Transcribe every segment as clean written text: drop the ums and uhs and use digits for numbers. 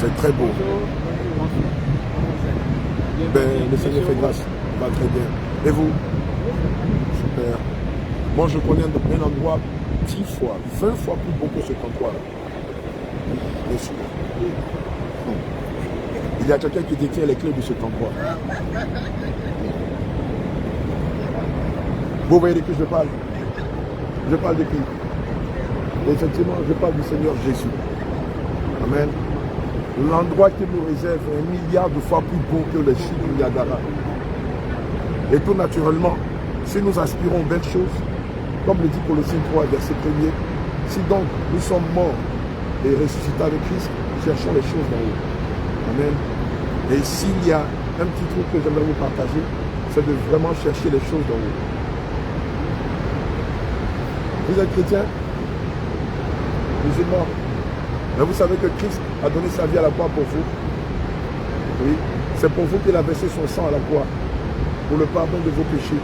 C'est très beau. Ben, le Seigneur fait grâce. Va très bien. Et vous? Super. Moi, je connais un endroit 10 fois, 20 fois plus beau que cet endroit-là. Bien sûr. Il y a quelqu'un qui détient les clés de cet endroit. Vous voyez de qui je parle? Je parle de qui? Effectivement, je parle du Seigneur Jésus. Amen. L'endroit qui nous réserve est 1 milliard de fois plus beau que les chutes du Niagara. Et tout naturellement, si nous aspirons belles choses, comme le dit Colossiens 3, verset 1er, si donc nous sommes morts et ressuscités avec Christ, cherchons les choses d'en haut. Amen. Et s'il y a un petit truc que j'aimerais vous partager, c'est de vraiment chercher les choses d'en haut. Vous êtes chrétien? Musulman? Mais vous savez que Christ a donné sa vie à la croix pour vous. Oui. C'est pour vous qu'il a versé son sang à la croix, pour le pardon de vos péchés.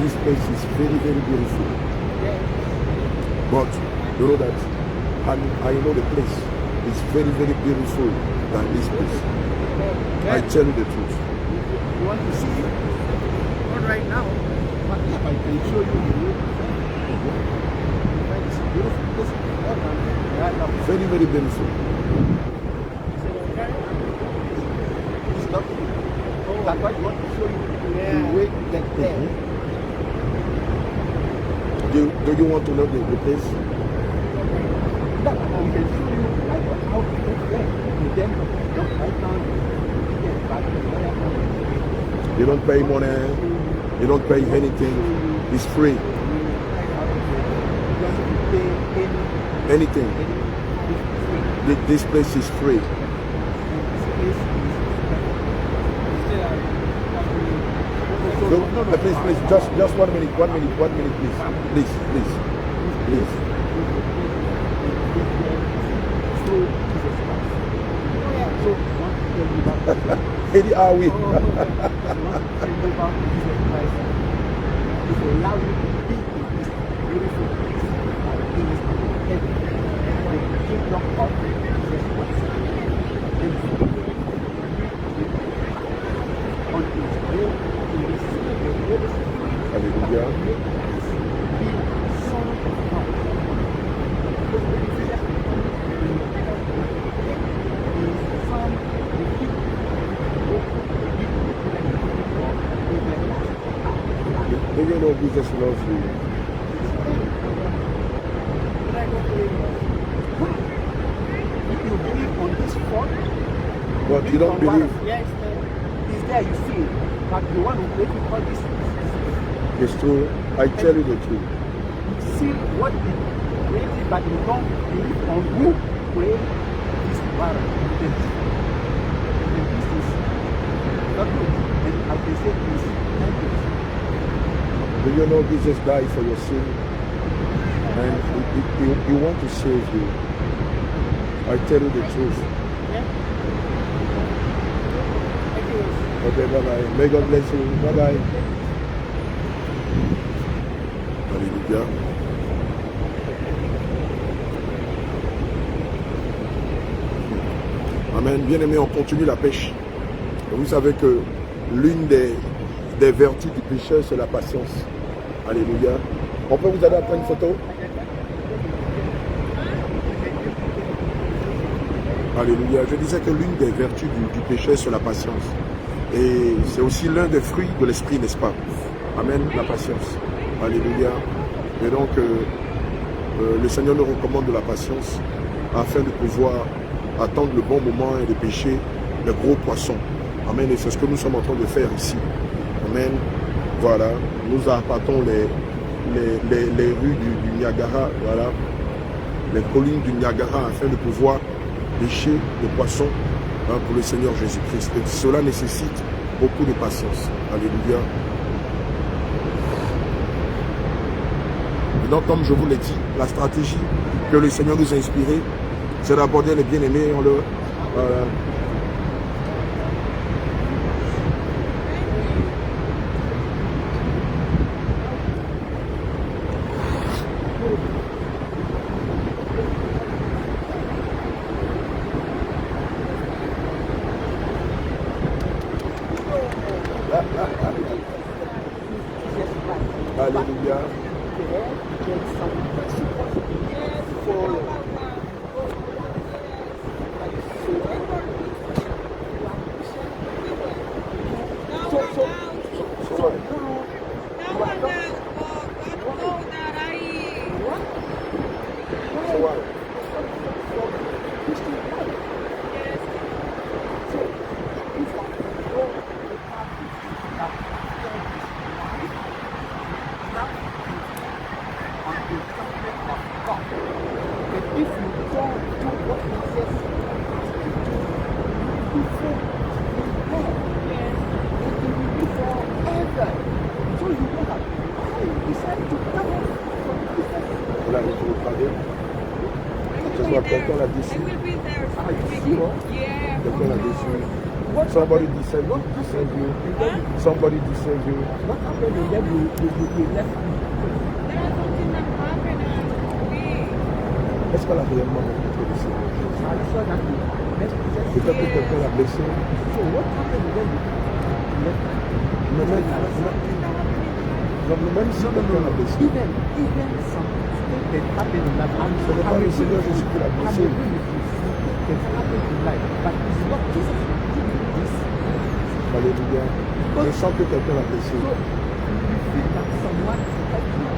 This place is very, very beautiful. But you know that, I know the place is very, very beautiful than this place. I tell you the truth. You want to see it? Not right now, but if I can show you the way. It's beautiful. Very, very beautiful. It's lovely. That's why you want to show you the way to get there. Do you want to know the place? No, I can show you how to get there. And then jump right down and get back to where. You don't pay money, you don't pay anything, it's free. Anything. This place is free. No, please, just 1 minute, please. Here are we. Do you know Jesus loves you? If you believe on this spot, But you don't believe. yes, it's there, you see it. But the one who created all this It's true. I tell you the truth. see what the created but you don't believe on who pray this water. And this is not good. And as they say, it's dangerous. Do you know Jesus died for your sin? And he wants to save you. I tell you the truth. Okay, bye-bye. May God bless you. Bye-bye. Alléluia. Amen. Bien-aimés, on continue la pêche. Et vous savez que l'une des vertus du pécheur, c'est la patience. Alléluia. On peut vous aider à prendre une photo? Alléluia. Je disais que l'une des vertus du péché, c'est la patience. Et c'est aussi l'un des fruits de l'esprit, n'est-ce pas? Amen, la patience. Alléluia. Et donc, le Seigneur nous recommande de la patience afin de pouvoir attendre le bon moment et de pêcher les gros poissons. Amen. Et c'est ce que nous sommes en train de faire ici. Amen. Voilà. Nous appâtons les rues du Niagara. Voilà. Les collines du Niagara afin de pouvoir pêcher des poissons pour le Seigneur Jésus-Christ. Et cela nécessite beaucoup de patience. Alléluia. Et donc, comme je vous l'ai dit, la stratégie que le Seigneur nous a inspirée, c'est d'aborder les bien-aimés en leur... Alléluia. Quelqu'un l'a déçu. Quelqu'un l'a déçu. Somebody deceived you. Somebody deceived you. What happened is that you left me. Est-ce qu'elle a réellement rencontré le Seigneur? Peut-être que quelqu'un l'a blessé. So what happened is that you left me. Même si quelqu'un l'a blessé. Even something that happened in life. Ce n'est pas le Seigneur Jésus qui l'a blessé. That happened in life, but it's not Jesus who did this. Alléluia. Je sens que quelqu'un l'a blessé. So you feel that someone helped you.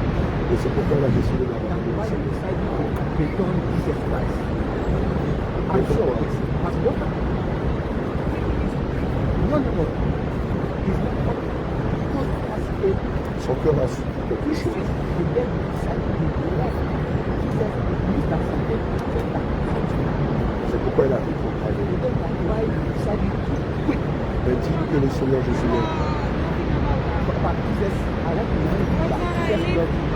Et c'est pourquoi elle a décidé d'avoir That's un why you blessé. decided to return Jesus Christ. I'm sure this has what happened. No. It's not what God has paid. Son cœur a su quelque chose. The day you decided to left, Jesus used that something to take that. C'est pourquoi elle a rétrogradé. That's why you decided to quit. Elle dit que le Seigneur Jésus l'aime. But Jesus, I like to remind you that Jesus loved you.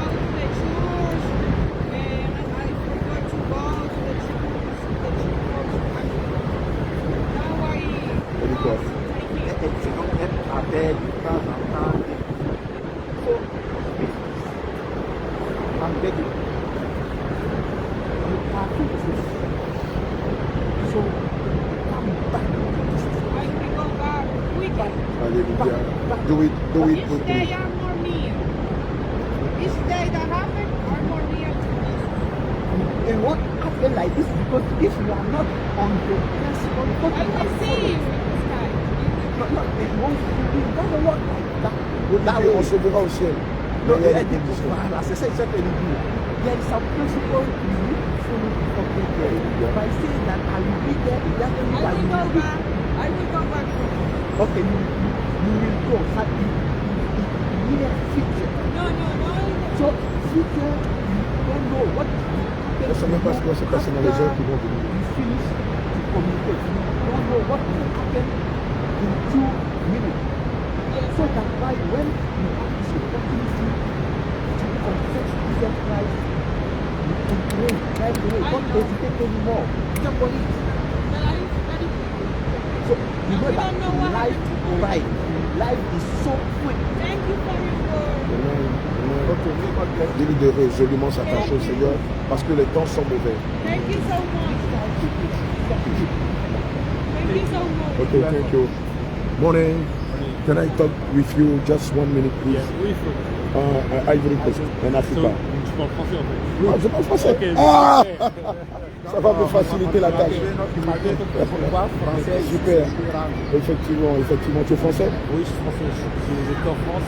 Elle dit quoi? C'est donc être à terre de temps en temps. So, I'm begging. You are fixed. So, come back. Alléluia. Do it Each with day me. are more near. Each day that happens are more near to Jesus. And what happened like this? Because if you are not on the principle, because I you can are see you in the sky. it doesn't work like that. That Et way. on se verra au ciel. No, Mais il y a I des think conditions. as I said, there is some principle you need to follow before getting there. By saying that I will be there, it doesn't mean I that will you go will be. back. I will go back home. Okay, you will go. But near future. No. So future, you don't know what will happen ne sait même pas ce qui va se passer dans les heures qui vont venir. You finish to communicate. You don't know what will happen in 2 minutes. So that by when you have this opportunity to confess Jesus Christ, you can pray right away. Don't hesitate anymore. Jump on it. So you know that life, right? Life is so quick. Thank you for your word. Dis-lui de résolument s'attacher au Seigneur parce que les temps sont mauvais. Thank you so much. Thank you so much. Okay, thank you. Morning. Can I talk with you just 1 minute, please? Oui, Ivory Coast, en Afrique. tu parles français en fait. Ah, je parle français. Ok, Ah, ok. ça va me faciliter la tâche. Super. Effectivement. Tu es français? Oui, je suis français. J'étais en France,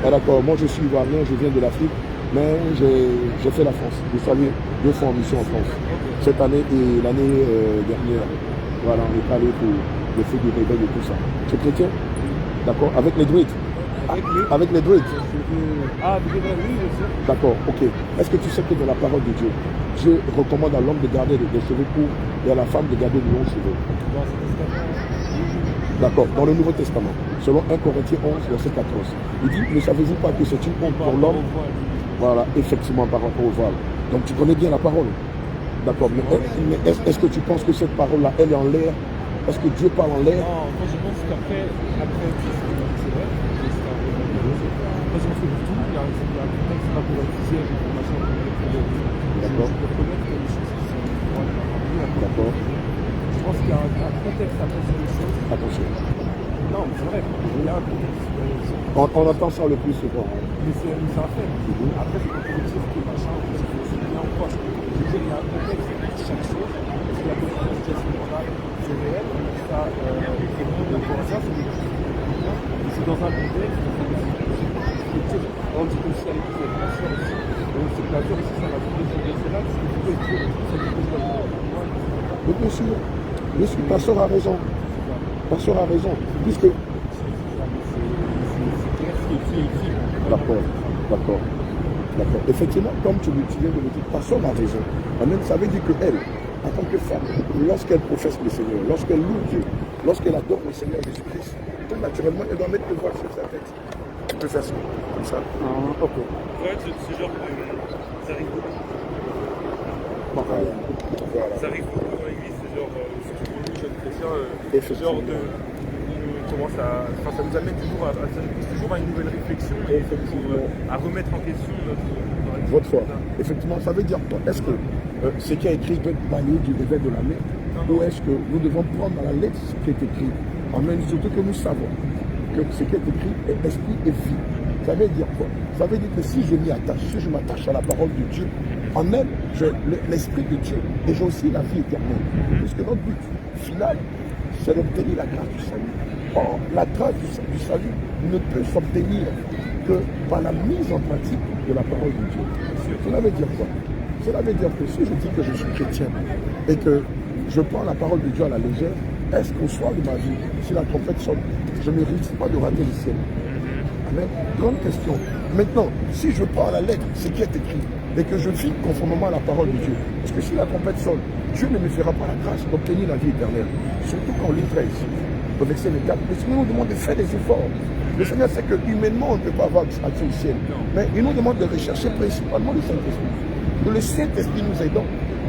Ah, d'accord. Moi, je suis ivoirien, je viens de l'Afrique, mais j'ai fait la France. J'ai salué 2 fois en mission en France. Cette année et l'année dernière. Voilà, on est allé pour le feu du réveil et tout ça. Tu es chrétien? D'accord. Avec les druides? Avec les druides? Ah, oui, bien sûr. D'accord, ok. Est-ce que tu sais que dans la parole de Dieu, Dieu recommande à l'homme de garder des cheveux courts et à la femme de garder de longs cheveux? Dans ce testament. D'accord, dans le Nouveau Testament, selon 1 Corinthiens 11, verset 14, il dit, ne savez-vous pas que c'est une honte pour l'homme? Voilà, effectivement, par rapport au voile. Donc tu connais bien la parole. D'accord, mais est-ce que tu penses que cette parole-là, elle est en l'air? Est-ce que Dieu parle en l'air? Non, moi je pense qu'après, c'est vrai. Moi je pense que du tout, il y a un contexte là pour utiliser l'information pour D'accord. je peux reconnaître que les choses qui sont D'accord. je pense qu'il y a un contexte à penser les choses. Attention. Non, mais c'est vrai, il y a un contexte. On entend ça le plus souvent. Mais c'est un fait. Après, c'est pas pour dire que machin, c'est bien ou quoi. Je veux dire, il y a un contexte à chaque chose. Parce que la situation morale, c'est réel. Ça, c'est bon, le ça, c'est dans un contexte. On dit que si elle est plus pasteur aussi. Donc, c'est que la vie aussi, ça va tout décider. C'est là que c'est plutôt Dieu. C'est plutôt Mais bien sûr, Pasteur a raison. Pasteur a raison. Puisque. D'accord. Effectivement, comme tu viens de le dire, Pasteur a raison. Amen. Ça veut dire qu'elle, en tant que femme, lorsqu'elle professe le Seigneur, lorsqu'elle loue Dieu, lorsqu'elle adore le Seigneur Jésus-Christ, tout naturellement, elle doit mettre le voile sur sa tête. Tu peux faire ça, comme ça. Ok. Ouais, ce genre de. Ça arrive beaucoup. Voilà. Ça arrive beaucoup dans l'église, c'est genre, surtout pour nous, jeunes chrétiens, ce genre de. Ça nous amène toujours ça nous pousse toujours à une nouvelle réflexion et à remettre en question votre foi. Effectivement, ça veut dire quoi? Est-ce que ce qui est écrit peut être balayé du revers de la main? Ou est-ce que nous devons prendre à la lettre ce qui est écrit? Amen. Surtout que nous savons que ce qui est écrit est esprit et vie. Ça veut dire quoi? Ça veut dire que si je m'y attache, si je m'attache à la parole de Dieu, en elle, j'ai l'esprit de Dieu et j'ai aussi la vie éternelle. Puisque notre but final, c'est d'obtenir la grâce du salut. Or, la grâce du salut ne peut s'obtenir que par la mise en pratique de la parole de Dieu. Cela veut dire quoi? Cela veut dire que si je dis que je suis chrétien et que je prends la parole de Dieu à la légère, est-ce qu'au soir de ma vie, si la trompette sonne, je ne risque pas de rater le ciel? Amen. Grande question. Maintenant, si je prends à la lettre ce qui est écrit et que je vis conformément à la parole de Dieu, parce que si la trompette sonne, Dieu ne me fera pas la grâce d'obtenir la vie éternelle. Surtout quand lit 13, au verset 24, le Seigneur nous demande de faire des efforts. Le Seigneur sait que humainement on ne peut pas avoir accès au ciel. Mais il nous demande de rechercher principalement le Saint-Esprit. Que le Saint-Esprit nous aidant,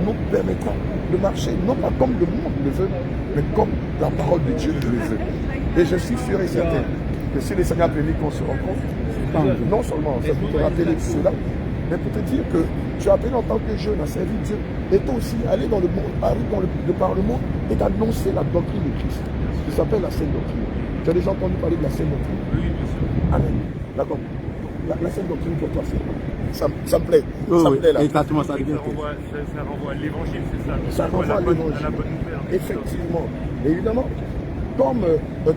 nous permettra de marcher, non pas comme le monde le veut, mais comme la parole de Dieu le veut. Et je suis sûr et certain que si le Seigneur permet qu'on se rencontre, non seulement c'est pour te rappeler cela, mais pour te dire que tu as appelé en tant que jeune à servir Dieu, et toi aussi aller dans le monde, aller par le monde et d'annoncer la doctrine de Christ, qui s'appelle la Sainte Doctrine. Tu as déjà entendu parler de la Sainte Doctrine? Oui, bien sûr. Amen. D'accord. La Sainte Doctrine pour toi, c'est ça me plaît. Oui, ça me plaît là. exactement, ça devient. Ça renvoie à l'évangile, c'est ça. Ça renvoie à l'évangile. À la bonne nouvelle. Effectivement. Et évidemment, comme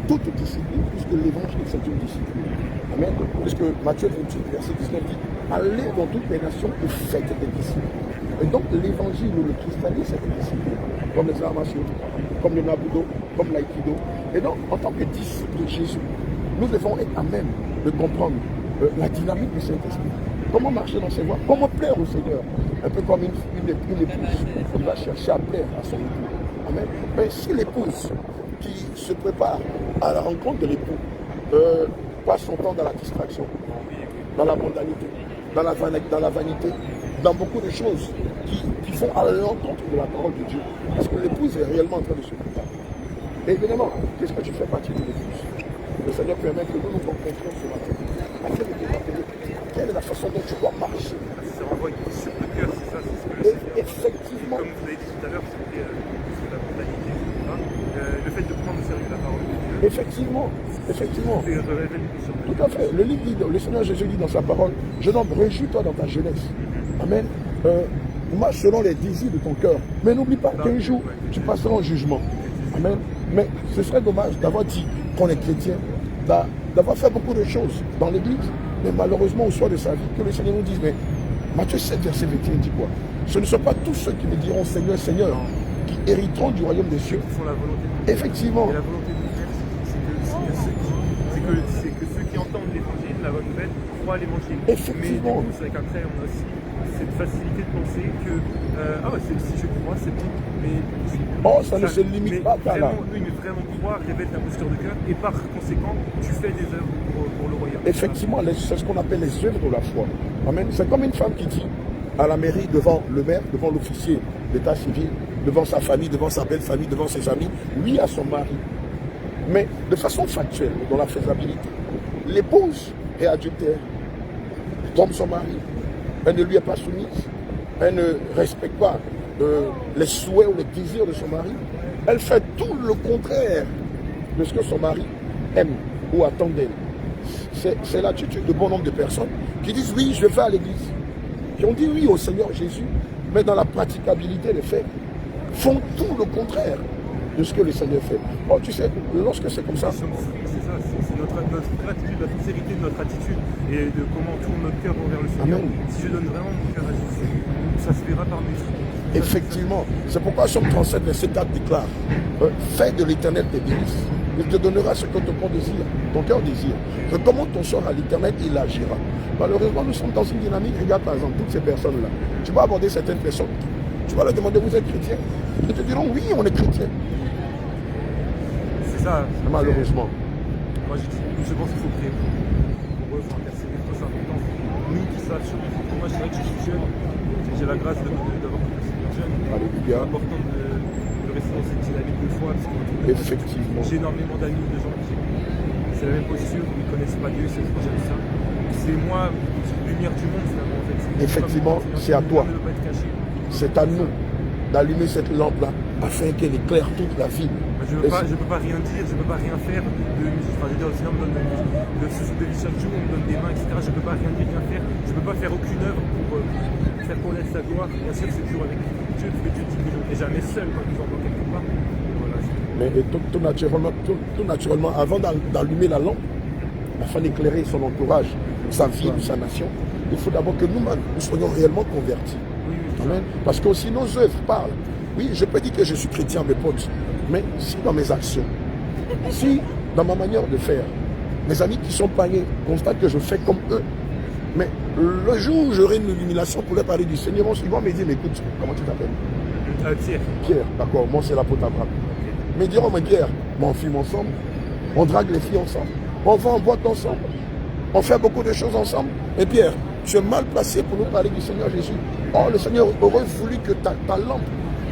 toute discipline, puisque l'évangile c'est une discipline. Amen. Puisque Matthieu 28, verset 19 dit, allez dans toutes les nations et faites des disciples. Et donc l'évangile ou le christianisme c'est une discipline. Comme les arts martiaux, comme le Nabudo, comme l'aïkido. Et donc, en tant que disciples de Jésus, nous devons être à même de comprendre la dynamique du Saint-Esprit. Comment marcher dans ses voies? Comment plaire au Seigneur? Un peu comme une épouse qui va chercher à plaire à son époux. Amen. Mais si l'épouse qui se prépare à la rencontre de l'époux passe son temps dans la distraction, dans la mondanité, dans la vanité, dans beaucoup de choses qui font à l'encontre de la parole de Dieu. Parce que l'épouse est réellement en train de se préparer. Et évidemment, qu'est-ce que tu fais partie de l'épouse? Le Seigneur permet que nous nous rencontrions ce matin. Afin de te rappeler quelle est la façon dont tu dois marcher. Ça renvoie sur le cœur, c'est ça, c'est ce que le Seigneur, Effectivement. comme vous avez dit tout à l'heure, c'était la mondanité, hein, le fait de prendre au sérieux la parole de Dieu. Effectivement. Effectivement. C'est révélé sur le Tout à fait. Le livre dit, le Seigneur Jésus dit dans sa parole, jeune homme, réjouis-toi dans ta jeunesse. Amen. Marche selon les désirs de ton cœur. Mais n'oublie pas qu'un jour, tu passeras en jugement. Amen. Mais ce serait dommage d'avoir dit qu'on est chrétien, d'avoir fait beaucoup de choses dans l'église, mais malheureusement au soir de sa vie, que le Seigneur nous dise, mais Matthieu 7, verset 21 dit quoi? Ce ne sont pas tous ceux qui me diront Seigneur, Seigneur, qui hériteront du royaume des cieux. Ils font la volonté de Dieu. Effectivement. Et la volonté de Dieu, c'est que ceux qui entendent l'évangile, la bonne nouvelle, croient à l'évangile. Effectivement. Mais du coup, c'est qu'après, on a aussi cette facilité de penser que si je crois, c'est bon. Mais ça ne se limite pas à là. Oui, mais vraiment croire révèle ta posture de cœur et par conséquent, tu fais des œuvres pour le royaume. Effectivement, c'est ce qu'on appelle les œuvres de la foi. Amen. C'est comme une femme qui dit à la mairie, devant le maire, devant l'officier d'état civil, devant sa famille, devant sa belle famille, devant ses amis, oui à son mari. Mais de façon factuelle, dans la faisabilité, l'épouse est adultère, trompe son mari, elle ne lui est pas soumise, elle ne respecte pas les souhaits ou les désirs de son mari, elle fait tout le contraire de ce que son mari aime ou attend d'elle. C'est l'attitude de bon nombre de personnes qui disent oui, je vais à l'église, qui ont dit oui au Seigneur Jésus, mais dans la praticabilité des faits, font tout le contraire de ce que le Seigneur fait. Oh, tu sais, lorsque c'est comme ça... C'est ça, c'est notre attitude, la sincérité de notre attitude et de comment tourne notre cœur envers le Seigneur. Amen. Si je donne vraiment mon cœur à Jésus, ça se verra par mes fruits. Effectivement, c'est pourquoi Somme 37, verset 4 déclare fais de l'Éternel tes délices. Il te donnera ce que ton cœur désire. Recommande ton sort à l'Éternel, il agira. Malheureusement, nous sommes dans une dynamique. Regarde par exemple toutes ces personnes-là. Tu vas aborder certaines personnes, tu vas leur demander, vous êtes chrétien? Ils te diront, oui, on est chrétien. C'est ça. Malheureusement. Moi, je pense qu'il faut prier pour eux, pour intercéder, c'est important. Nous qui sachions, moi, c'est vrai que je suis jeune, j'ai la grâce d'avoir le Seigneur jeune. Alléluia. C'est important de rester dans cette dynamique de foi, parce que Effectivement. j'ai énormément d'amis, de gens qui c'est la même posture, ils ne connaissent pas Dieu, c'est trop j'aime ça. C'est moi, lumière du monde finalement en fait. Effectivement, c'est à toi. C'est à nous d'allumer cette lampe-là afin qu'elle éclaire toute la ville. Je ne peux pas rien dire, je ne peux pas rien faire. Le Seigneur me donne le souffle de vie chaque jour, on me donne des mains, etc. Je ne peux pas rien dire, rien faire. Je ne peux pas faire aucune œuvre pour faire connaître sa gloire. Bien sûr, c'est toujours avec Dieu, parce que Dieu dit que je n'ai jamais seul quand nous envoie quelque part. Voilà. Mais tout naturellement, avant d'allumer la lampe, afin d'éclairer son entourage, sa ville, sa nation, il faut d'abord que nous-mêmes, nous soyons réellement convertis. Amen. Parce que aussi nos œuvres parlent. Oui, je peux dire que je suis chrétien, mes potes, mais si dans mes actions, si dans ma manière de faire, mes amis qui sont païens constatent que je fais comme eux, mais le jour où j'aurai une illumination pour leur parler du Seigneur, ils vont me dire, mais écoute, comment tu t'appelles? Pierre. Pierre, d'accord, moi c'est l'apôtre Abraham. Mais ils diront, mais Pierre, on fume ensemble, on drague les filles ensemble, on va en boîte ensemble, on fait beaucoup de choses ensemble. Et Pierre, tu es mal placé pour nous parler du Seigneur Jésus. Oh, le Seigneur aurait voulu que ta lampe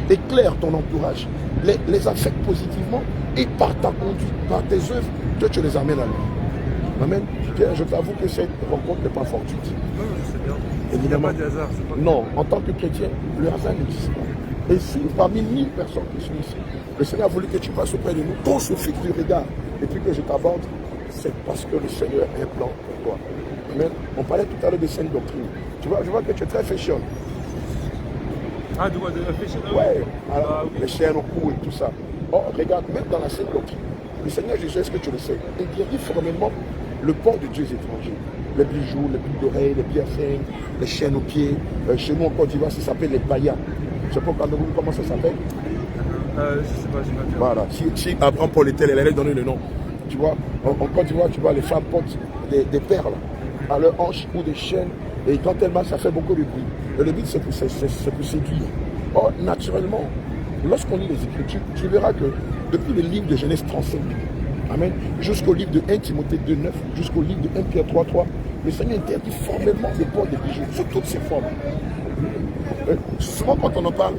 éclaire ton entourage, les affecte positivement et par ta conduite, par tes œuvres, que tu les amènes à lui. Amen. Pierre, je t'avoue que cette rencontre n'est pas fortuite. Non, je sais bien. Évidemment. Il n'y a pas de hasard. Non, en tant que chrétien, le hasard n'existe pas. Et si parmi 1000 personnes qui sont ici, le Seigneur a voulu que tu passes auprès de nous, qu'on se fixe du regard et puis que je t'aborde, c'est parce que le Seigneur a un plan pour toi. Amen. On parlait tout à l'heure de sainte doctrine. Tu vois, je vois que tu es très fashion. Ah, de fashion. Ouais, alors, les chaînes au cou et tout ça. Oh, regarde, même dans la sainte doctrine, le Seigneur Jésus, est-ce que tu le sais, interdit formellement le port de dieux étrangers. Les bijoux, les boucles d'oreilles, les piercings, les chaînes aux pieds. Chez nous en Côte d'Ivoire, ça s'appelle les paillas. Je ne sais pas comment ça s'appelle. Je ne sais pas, je vais pas. Voilà, si Abraham Paul était, elle allait donner le nom. Tu vois, en Côte d'Ivoire, tu vois, les femmes portent des perles à leurs hanches ou des chaînes Et quand elle marche, ça fait beaucoup de bruit. Et le but, c'est pour séduire. Or, naturellement, lorsqu'on lit les Écritures, tu verras que depuis le livre de Genèse 35, amen, jusqu'au livre de 1 Timothée 2,9, jusqu'au livre de 1 Pierre 3,3, le Seigneur interdit formellement le port des bijoux, sous toutes ses formes. Souvent, quand on en parle,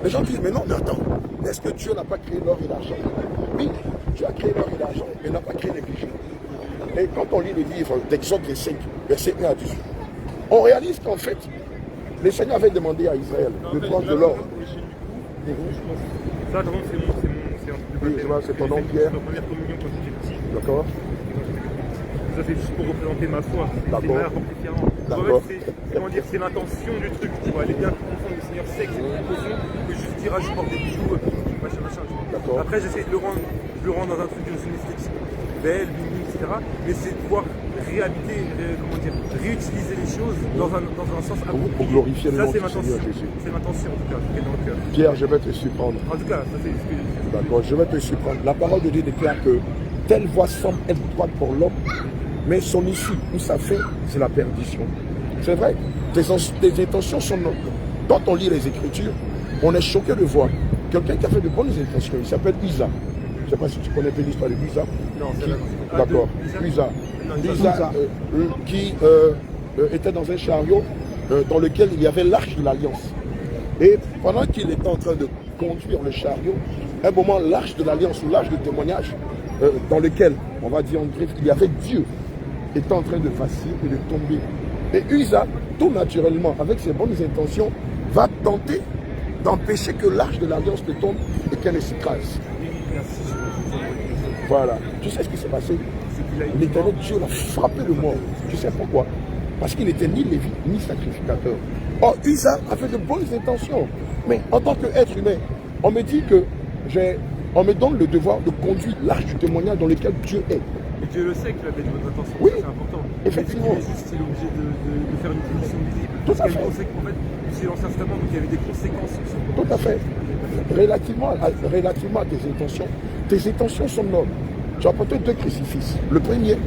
les gens disent, mais non, mais attends, est-ce que Dieu n'a pas créé l'or et l'argent? Oui, Dieu a créé l'or et l'argent, mais n'a pas créé les bijoux. Et quand on lit le livre d'Exode 5, verset 1 à 10, on réalise qu'en fait, le Seigneur avait demandé à Israël de prendre de l'or. Ça, vraiment, c'est un truc de Oui, baptême. c'est ton nom, Pierre. C'est ma première communion quand j'étais petit. D'accord? Ça, c'est juste pour représenter ma foi. C'est D'accord. une manière différente. En D'accord. fait, comment dire, c'est l'intention du truc. Tu vois, elle est bien plus profonde. Le Seigneur sait que c'est plus profond que juste dire, ah, je porte des bijoux, machin, machin. Tu vois. D'accord. Après, j'essaie de le rendre dans un truc d'une esthétique belle, bling, etc. Mais c'est de pouvoir réutiliser les choses dans un sens approprié. Pour glorifier le ça, nom c'est du ma Seigneur intention. Jésus. C'est ma intention, en tout cas, qui est dans le cœur. Pierre, je vais te surprendre. En tout cas, ça, c'est ce que je D'accord, je vais te surprendre. La parole de Dieu déclare que telle voie semble être droite pour l'homme, mais son issue ou sa fin, c'est la perdition. C'est vrai, tes intentions sont nobles. Quand on lit les Écritures, on est choqué de voir quelqu'un qui a fait de bonnes intentions. Il s'appelle Uza. Je ne sais pas si tu connais l'histoire de Uza. Non, c'est D'accord, Uza. Uza qui était dans un chariot dans lequel il y avait l'arche de l'Alliance. Et pendant qu'il était en train de conduire le chariot, à un moment, l'arche de l'Alliance ou l'arche de témoignage, dans lequel, on va dire en griffe, il y avait Dieu, était en train de vaciller et de tomber. Et Uza, tout naturellement, avec ses bonnes intentions, va tenter d'empêcher que l'arche de l'Alliance ne tombe et qu'elle ne s'écrase. Voilà. Tu sais ce qui s'est passé? L'Éternel Dieu l'a frappé de mort. Tu sais pourquoi? Parce qu'il n'était ni lévite ni sacrificateur. Or, Uza avait de bonnes intentions. Mais en tant qu'être humain, on me dit que on me donne le devoir de conduire l'arche du témoignage dans lequel Dieu est. Et Dieu le sait qu'il avait de bonnes intentions. Oui, c'est important. effectivement. Mais il est obligé de faire une punition visible. Tout Parce à qu'il y a fait. une conséquence, en fait, c'est l'Ancien Testament, donc il y avait des conséquences sur son Tout à fait. Relativement à tes intentions sont nobles. Tu as apporté deux crucifixes. Le premier,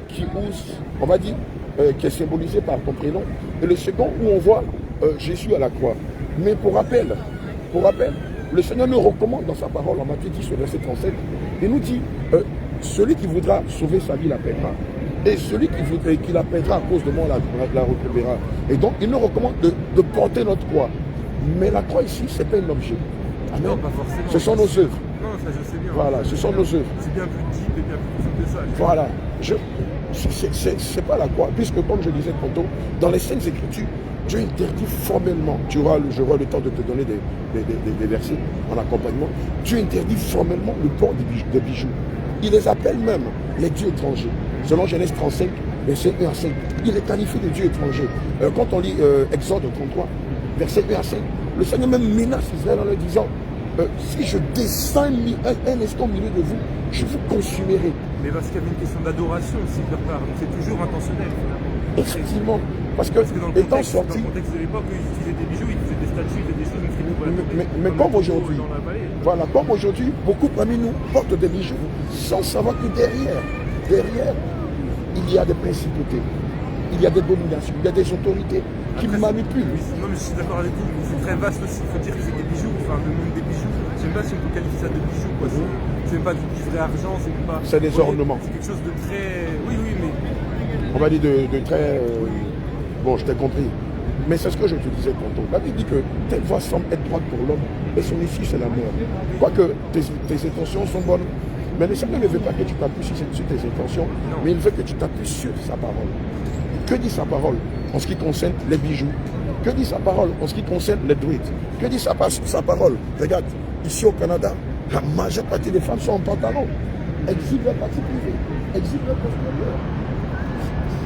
qui on va dire, qui est symbolisé par ton prénom. Et le second, où on voit Jésus à la croix. Mais pour rappel, le Seigneur nous recommande dans sa parole, en Matthieu 10, verset 37, il nous dit, celui qui voudra sauver sa vie la paiera. Et celui qui la paiera à cause de moi la recevra. Et donc, il nous recommande de porter notre croix. Mais la croix ici, ce n'est pas un objet. Amen. Non, pas forcément. Ce sont nos œuvres. Non, ça je sais bien. Voilà, ce sont nos œuvres. C'est bien plus deep et bien plus profond que ça. Voilà. C'est pas la croix. Puisque, comme je disais tantôt, dans les Saintes Écritures, Dieu interdit formellement, j'aurai le temps de te donner des versets en accompagnement, Dieu interdit formellement le port des bijoux. Il les appelle même les dieux étrangers. Selon Genèse 35, verset 1 à 5, il les qualifie de dieux étrangers. Quand on lit Exode 33, verset 1 à 5, le Seigneur même menace Israël en leur disant, si je descends un instant au milieu de vous, je vous consumerai. Mais parce qu'il y avait une question d'adoration aussi de leur part, donc c'est toujours intentionnel finalement. Effectivement, parce que dans le étant contexte, sorti, dans le contexte de l'époque, ils utilisaent des bijoux, ils faisaient des statues, ils faisaient des choses, mais comme aujourd'hui, voilà, comme aujourd'hui, beaucoup parmi nous portent des bijoux sans savoir que derrière, il y a des principautés, il y a des dominations, il y a des autorités qui manipulent. Non, mais je suis d'accord avec vous, mais c'est très vaste aussi. Il faut dire que c'est des bijoux, enfin le monde des bijoux. Je ne sais même pas si on peut qualifier ça de bijoux, quoi. C'est même pas du vrai argent, c'est même pas. C'est des ornements. C'est quelque chose de très. Oui, mais. On va dire de très. Bon, je t'ai compris. Mais c'est ce que je te disais tantôt. La Bible dit que telle voie semble être droite pour l'homme, et son issue, c'est la mort. Quoique tes intentions sont bonnes, mais le Seigneur ne veut pas que tu t'appuies sur tes intentions, mais il veut que tu t'appuies sur sa parole. Que dit sa parole en ce qui concerne les bijoux? Que dit sa parole en ce qui concerne les druides? Que dit sa parole? Regarde, ici au Canada, la majeure partie des femmes sont en pantalon. Exhibent leur partie privée, exhibent leur postérieur.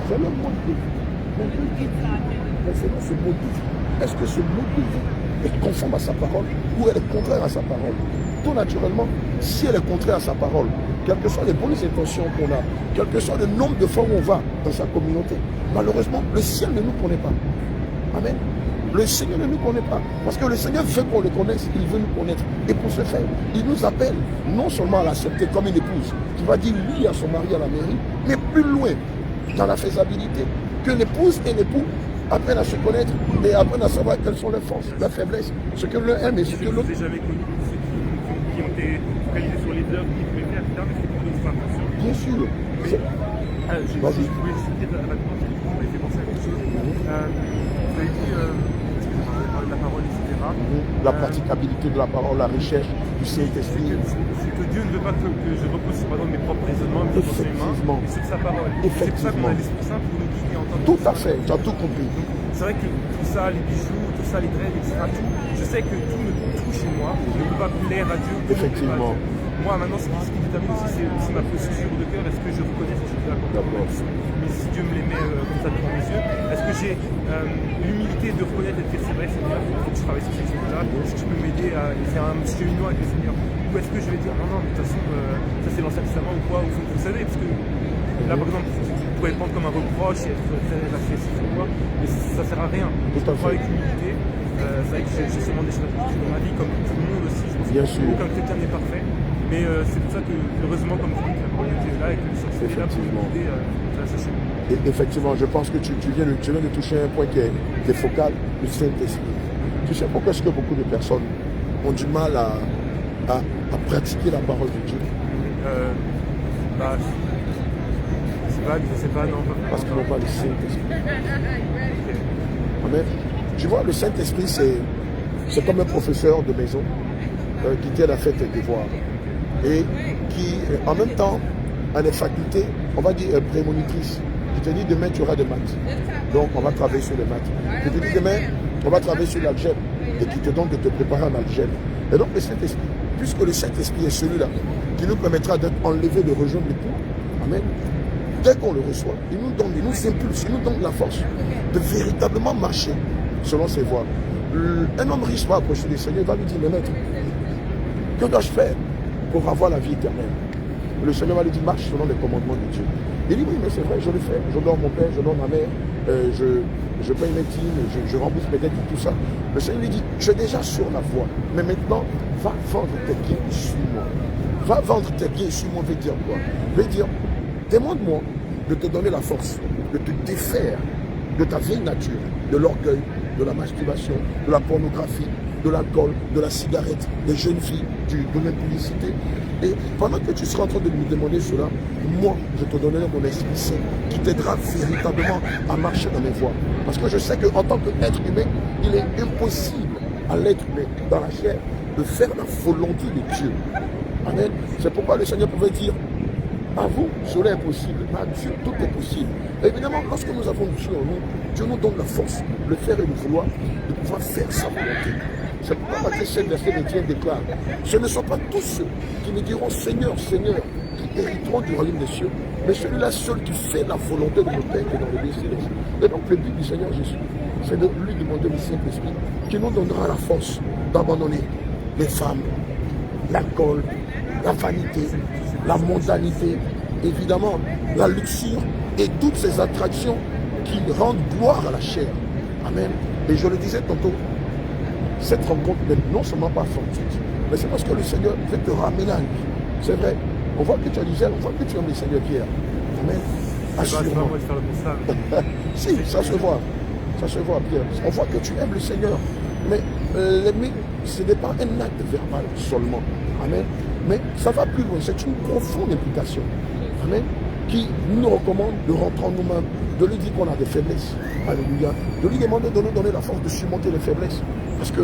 C'est le motif. Mais c'est ce motif. Est-ce que ce motif est conforme à sa parole ou elle est contraire à sa parole? Tout naturellement, si elle est contraire à sa parole, quelles que soient les bonnes intentions qu'on a, quel que soit le nombre de fois où on va dans sa communauté, malheureusement, le ciel ne nous connaît pas. Amen. Le Seigneur ne nous connaît pas. Parce que le Seigneur veut qu'on le connaisse, il veut nous connaître. Et pour ce faire, il nous appelle non seulement à l'accepter comme une épouse qui va dire oui à son mari à la mairie, mais plus loin, dans la faisabilité, qu'une épouse et un époux apprennent à se connaître et apprennent à savoir quelles sont leurs forces, leurs faiblesses, ce que l'un aime et ce que Je l'autre. n'ai jamais connu ceux qui ont été focalisés sur les œuvres, qui pouvaient faire, etc. Mais c'est plutôt une attention. Bien sûr. Je voulais juste dire rapidement, ça m'a fait penser à quelque chose. Vous avez dit, est-ce que vous avez parlé de la parole, etc. La praticabilité de la parole, la recherche du Saint-Esprit. C'est que Dieu ne veut pas que je repose sur mes propres raisonnements, mes propres Effectivement. mais sur sa parole. C'est pour ça qu'on Effectivement. a l'Esprit Saint pour nous guider en tant que Tout à fait, tu as tout compris. C'est vrai que tout ça, les bijoux, tout ça, les dreads, etc. Tout, je sais que tout me touche chez moi. Je ne peux pas plaire à Dieu. tout ne plaît pas à Effectivement. Dieu. Moi, maintenant, ce qui détermine aussi, c'est aussi ma posture de cœur. Est-ce que je reconnais ces choses-là mais si Dieu me les met comme ça devant mes yeux, est-ce que j'ai l'humilité de reconnaître et de dire c'est vrai, Seigneur, il faut que je travaille sur ces choses-là. Est-ce que tu peux m'aider à faire un petit union avec le Seigneur? Ou est-ce que je vais dire non, non, mais de toute façon, ça c'est l'Ancien Testament ou quoi? Vous savez, parce que là, par exemple, vous pouvez le prendre comme un reproche et être très lâché, ou quoi, mais ça sert à rien. Tout à Je fait. crois avec humilité. C'est vrai que j'ai sûrement des choses dans ma vie, comme tout le monde aussi. Je pense Bien que sûr. aucun chrétien n'est parfait. Mais c'est pour ça que, heureusement, comme vous dites, la parole de Dieu est là et que le sorcier est là pour nous aider à sachez. Et effectivement, je pense que tu viens de toucher un point qui est focal, le Saint-Esprit. Tu sais pourquoi est-ce que beaucoup de personnes ont du mal à pratiquer la parole de Dieu? C'est vague, je sais pas, non. Parce qu'ils n'ont pas le Saint-Esprit. Amen. Tu vois, le Saint-Esprit, c'est comme un professeur de maison qui t'aide à faire tes devoirs et qui, en même temps, a des facultés, on va dire, prémonitrices. Je te dis, demain, tu auras des maths. Donc, on va travailler sur les maths. Je te dis, demain, on va travailler sur l'algèbre et qui te donne de te préparer en algèbre. Et donc, le Saint-Esprit, puisque le Saint-Esprit est celui-là qui nous permettra d'être enlevé, de rejoindre l'époux. Amen. Dès qu'on le reçoit, il nous donne, il nous impulse, il nous donne la force de véritablement marcher selon ses voies. Un homme riche va approcher le Seigneur, il va lui dire, mais maître, que dois-je faire pour avoir la vie éternelle? Le Seigneur va lui dire, marche selon les commandements de Dieu. Il dit, oui, mais c'est vrai, je le fais. Je donne mon père, je donne ma mère, je paye mes dîmes, je rembourse mes dettes et tout ça. Le Seigneur lui dit, tu es déjà sur la voie, mais maintenant, va vendre tes biens et suis-moi. Va vendre tes biens et suis-moi, veut dire quoi? Veut dire, demande-moi de te donner la force, de te défaire de ta vieille nature, de l'orgueil, de la masturbation, de la pornographie, de l'alcool, de la cigarette, des jeunes filles, de l'impudicité. Et pendant que tu seras en train de me demander cela, moi, je te donnerai mon Esprit Saint qui t'aidera véritablement à marcher dans mes voies. Parce que je sais qu'en tant qu'être humain, il est impossible à l'être humain, dans la chair, de faire la volonté de Dieu. Amen. C'est pourquoi le Seigneur pouvait dire, à vous, cela est possible, mais à Dieu, tout est possible. Et évidemment, lorsque nous avons Dieu en nous, Dieu nous donne la force, le faire et le vouloir, de pouvoir faire sa volonté. C'est pourquoi Matthieu 7, verset 21 déclare, ce ne sont pas tous ceux qui me diront Seigneur, Seigneur, qui hériteront du royaume des cieux, mais celui-là seul qui fait la volonté de mon Père qui est dans le lieu céleste. Et donc le but du Seigneur Jésus, c'est de lui demander le Saint-Esprit qui nous donnera la force d'abandonner les femmes, l'alcool, la vanité, la mondanité, évidemment la luxure et toutes ces attractions qui rendent gloire à la chair. Amen. Et je le disais tantôt, cette rencontre n'est non seulement pas fortuite, mais c'est parce que le Seigneur veut te ramener à lui. C'est vrai, on voit que tu as du zèle, on voit que tu aimes le Seigneur Pierre. Amen. Assurément. Si, ça se voit. Ça se voit, Pierre. On voit que tu aimes le Seigneur. Mais l'aimer, ce n'est pas un acte verbal seulement. Amen. Mais ça va plus loin. C'est une profonde implication. Amen. Qui nous recommande de rentrer en nous-mêmes, de lui dire qu'on a des faiblesses. Alléluia. De lui demander de nous donner la force de surmonter les faiblesses. Parce que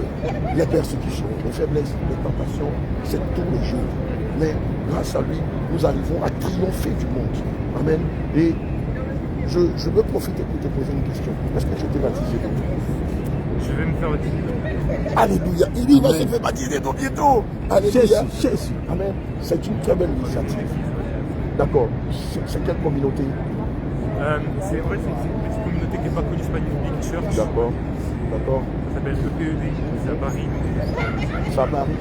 les persécutions, les faiblesses, les tentations, c'est tous les jours. Mais grâce à lui, nous arrivons à triompher du monde. Amen. Et je veux profiter pour te poser une question. Est-ce que tu t'es baptisé bientôt? Je vais me faire baptiser. Alléluia. Il va se faire baptiser bientôt. Alléluia. Jésus. Amen. C'est une très belle initiative. D'accord. C'est quelle communauté? C'est une petite communauté qui n'est pas connue, c'est pas une big church. D'accord. D'accord. Ça s'appelle EPED, c'est à Paris. C'est à Paris.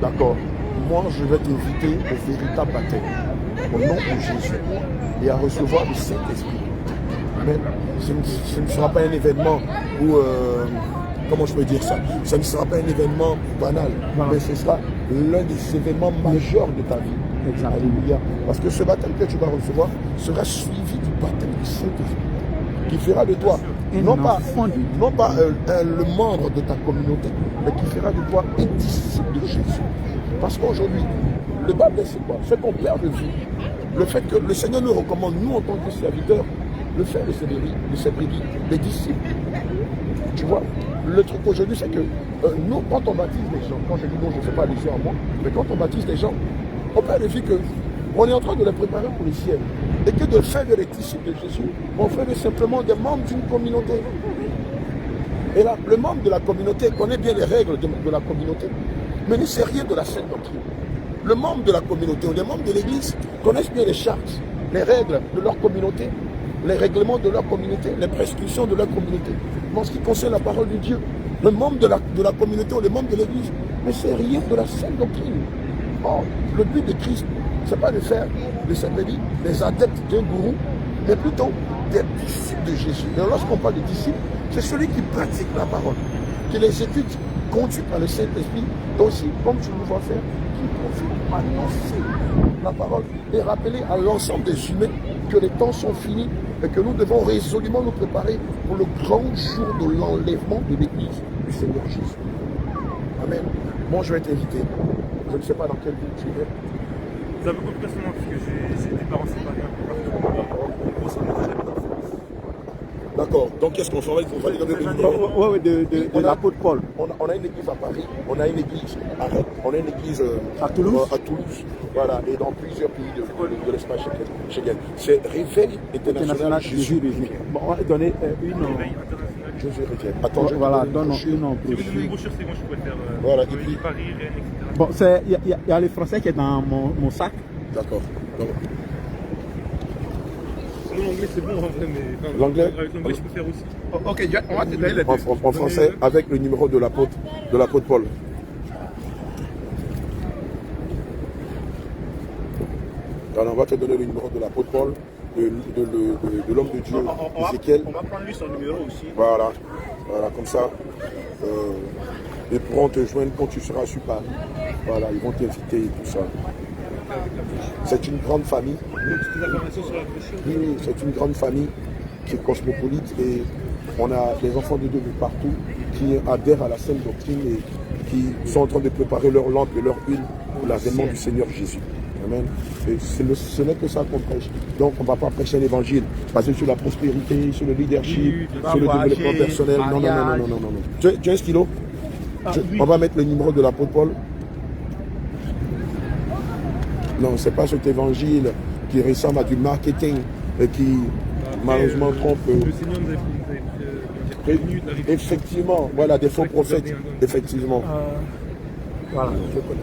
D'accord. Moi, je vais t'inviter au véritable baptême, au nom de Jésus, et à recevoir le Saint-Esprit. Amen. Ce ne sera pas un événement où, comment je peux dire ça? Ce ne sera pas un événement banal, mais ce sera l'un des événements majeurs de ta vie. Alléluia. Parce que ce baptême que tu vas recevoir sera suivi du baptême du Saint-Esprit, qui fera de toi, Un non pas, enfant de Dieu. non pas le membre de ta communauté, mais qui fera de toi un disciple de Jésus. Parce qu'aujourd'hui, le Bible, c'est quoi? C'est qu'on perd de vue le fait que le Seigneur nous recommande, nous en tant que serviteurs, de faire de ces brebis des disciples. Tu vois, le truc aujourd'hui, c'est que nous, quand on baptise les gens, quand je dis non, je ne fais pas allusion à moi, mais quand on baptise les gens, on perd de vue qu'on est en train de les préparer pour le ciel. Et que de faire des disciples de Jésus, on fait simplement des membres d'une communauté. Et là, le membre de la communauté connaît bien les règles de la communauté, mais ne sait rien de la sainte doctrine. Le membre de la communauté ou les membres de l'église connaissent bien les chartes, les règles de leur communauté, les règlements de leur communauté, les prescriptions de leur communauté. En ce qui concerne la parole de Dieu, le membre de la communauté ou les membres de l'église ne sait rien de la sainte doctrine. Or, le but de Christ, ce n'est pas de faire de ces brebis des adeptes d'un gourou, mais plutôt des disciples de Jésus. Et lorsqu'on parle de disciples, c'est celui qui pratique la parole, qui les étude, conduit par le Saint-Esprit, et aussi, comme tu nous vois faire, qui profite pour annoncer la parole et rappeler à l'ensemble des humains que les temps sont finis et que nous devons résolument nous préparer pour le grand jour de l'enlèvement de l'Église du Seigneur Jésus. Amen. Bon, je vais t'inviter. Je ne sais pas dans quelle ville tu es. C'est un peu compliqué pour moi parce que j'ai des parents séparés un peu partout. En gros, ça m'est déjà en France. D'accord. Donc, qu'est-ce qu'on ferait? Il faut donner des numéros. Ouais, de l'apôtre Paul. On a une église à Paris, on a une église à Rennes, on a une église À Toulouse. À Toulouse. Voilà, et dans plusieurs pays de l'espace Schengen. C'est Réveil international Jésus. Bon, on va donner une. Réveil international. Jésus chrétien. Attends, je vais Voilà, te donner donne une une en Si vous donnez une brochure. brochure, c'est bon, je pourrais faire Voilà, et puis- Paris, Rennes, etc. Bon, il y a le français qui est dans mon sac. D'accord. Donc, Sinon, l'anglais, c'est bon en vrai, mais. enfin, L'anglais avec l'anglais, je peux faire aussi. Ok, on va te donner les en français, avec le numéro de l'apôtre Paul. Alors, on va te donner le numéro de l'apôtre Paul, de l'homme de Dieu, Ézéchiel. On va prendre lui son numéro aussi. Voilà, comme ça. Ils pourront te joindre quand tu seras sur Paris. Voilà, ils vont t'inviter et tout ça. C'est une grande famille. Toutes les informations sur la brochure. Oui, c'est une grande famille qui est cosmopolite et on a des enfants de Dieu de partout qui adhèrent à la sainte doctrine et qui sont en train de préparer leur lampe et leur huile pour l'avènement du Seigneur Jésus. Amen. Et ce n'est que ça qu'on prêche. Donc on ne va pas prêcher l'évangile basé sur la prospérité, sur le leadership, sur le développement personnel. Non. Tu as un stylo? On va mettre le numéro de l'apôtre Paul. Non, ce n'est pas cet évangile qui ressemble à du marketing et qui malheureusement trompe. Le Seigneur nous avait prévenu de l'arrivée. Effectivement, voilà, des faux prophètes. Effectivement. Voilà. Je connais.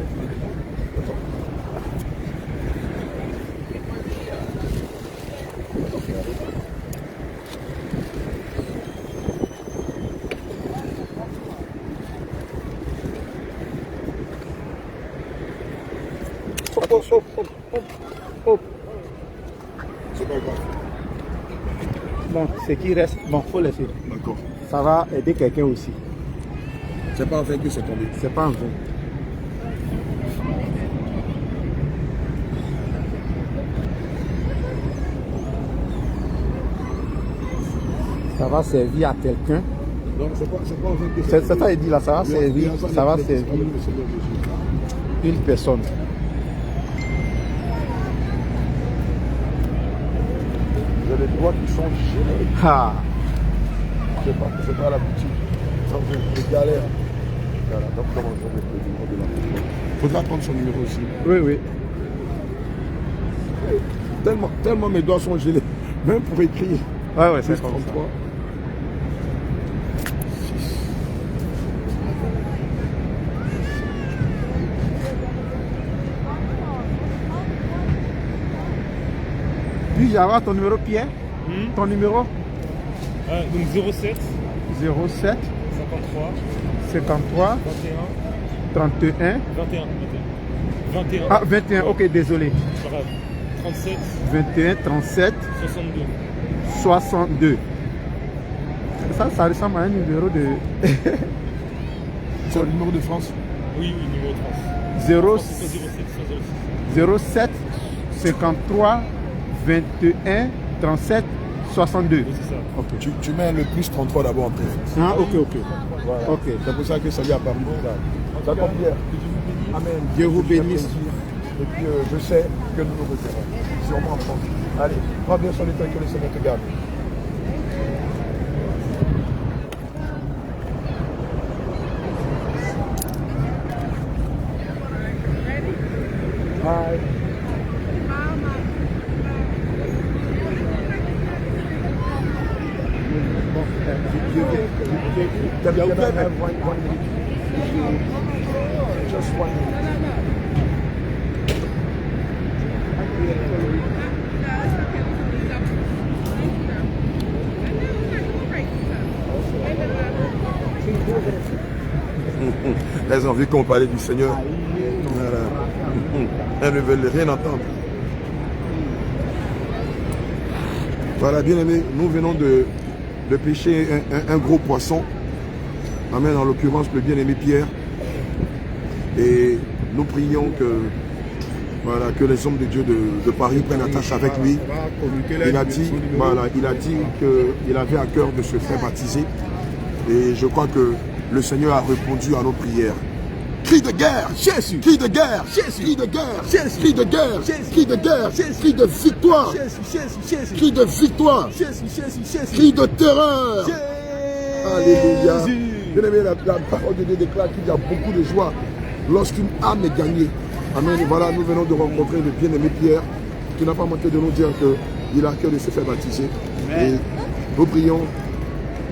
Hop. C'est pas grave. Bon, ce qui reste, bon, faut laisser. D'accord. Ça va aider quelqu'un aussi. C'est pas en fait que c'est tombé. C'est pas en vain. Ça va servir à quelqu'un. Donc c'est pas en fait que C'est ça, il dit là, ça va servir, ça va servir une personne. J'ai les doigts qui sont gelés. Ah, C'est pas la boutique. Donc je galère. Voilà, donc comment on va mettre le numéro de la personne. Faudra prendre son numéro aussi. oui. Tellement mes doigts sont gelés. Même pour écrire. Ouais, Plus c'est comme ça. 33. 6. Puis j'avais ton numéro, Pierre. Ton numéro Donc 07 07 53 53 21 31 21. Ah, 21, ok, désolé. Pas grave. 37 21 37 62. 62. Ça ressemble à un numéro de C'est le numéro de France. Oui, numéro 30. 07 53 21 37 62. C'est ça. Tu mets le plus 33 d'abord en tête. Ah, ok. Voilà. Ok. C'est pour ça que ça vient à Paris. D'accord, Pierre. Amen. Dieu vous bénisse. Et puis je sais que nous nous reverrons. Sûrement en France. Allez, prends bien sur les temps que le Seigneur te garde. Hi. Can I have one minute? Just 1 minute. Elles ont envie qu'on parlait du Seigneur. Voilà. Elles ne veulent rien entendre. Voilà, bien aimé, nous venons de pêcher un gros poisson. Amen, en l'occurrence le bien-aimé Pierre. Et nous prions que, voilà, que les hommes de Dieu de Paris prennent attache avec lui. Il a dit qu'il avait à cœur de se faire baptiser. Et je crois que le Seigneur a répondu à nos prières. Cri de guerre, Jésus. Cri de guerre, Jésus. Cri de guerre, Jésus. Cri de guerre, Jésus. Cri de guerre, Jésus. Cri de victoire, Jésus. Cri de victoire, Jésus. Cri de terreur, Jésus. Alléluia. Bien aimé, la parole de Dieu déclare qu'il y a beaucoup de joie lorsqu'une âme est gagnée. Amen. Et voilà, nous venons de rencontrer le bien-aimé Pierre qui n'a pas manqué de nous dire qu'il a à cœur de se faire baptiser. Et nous prions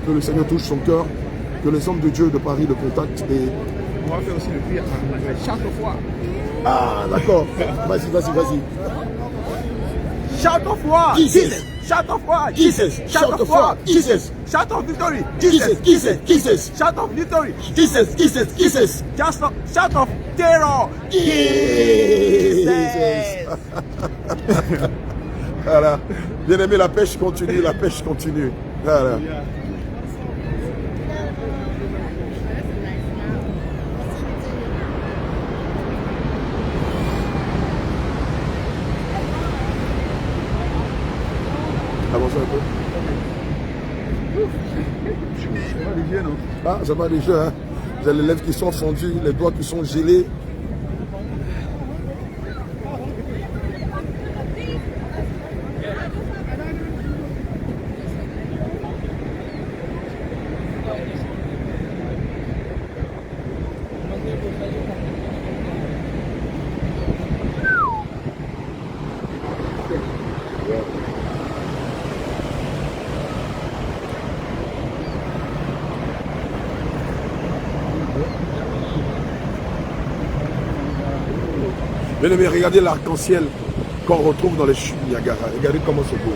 que le Seigneur touche son cœur, que les hommes de Dieu de Paris le contactent. Et On va faire aussi le prière chaque fois. ah, d'accord. Vas-y. Shout of war, Jesus. Shout of war, Jesus. Shout of war, Jesus. Shout of victory, Jesus. Shout of victory, Jesus. Shout of terror, Jesus. Voilà. Bien aimé, la pêche continue. Voilà. Avancez un peu. C'est pas léger, non? Ah, ça va déjà. Hein. J'ai les lèvres qui sont fondues, les doigts qui sont gelés. Bien aimé, regardez l'arc-en-ciel qu'on retrouve dans les chutes Niagara. Regardez comment c'est beau.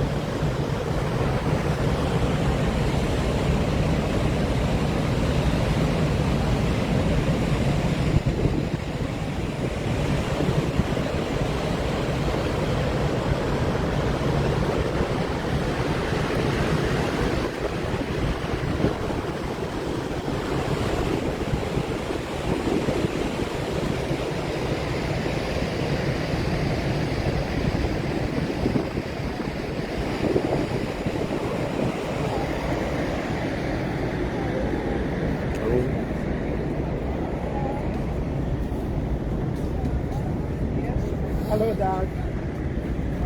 Hello, Dad.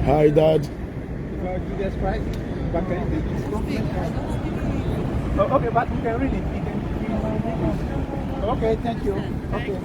Hi, Dad. Jesus Christ. But can you oh, okay, but you can read it. Okay, thank you. Okay.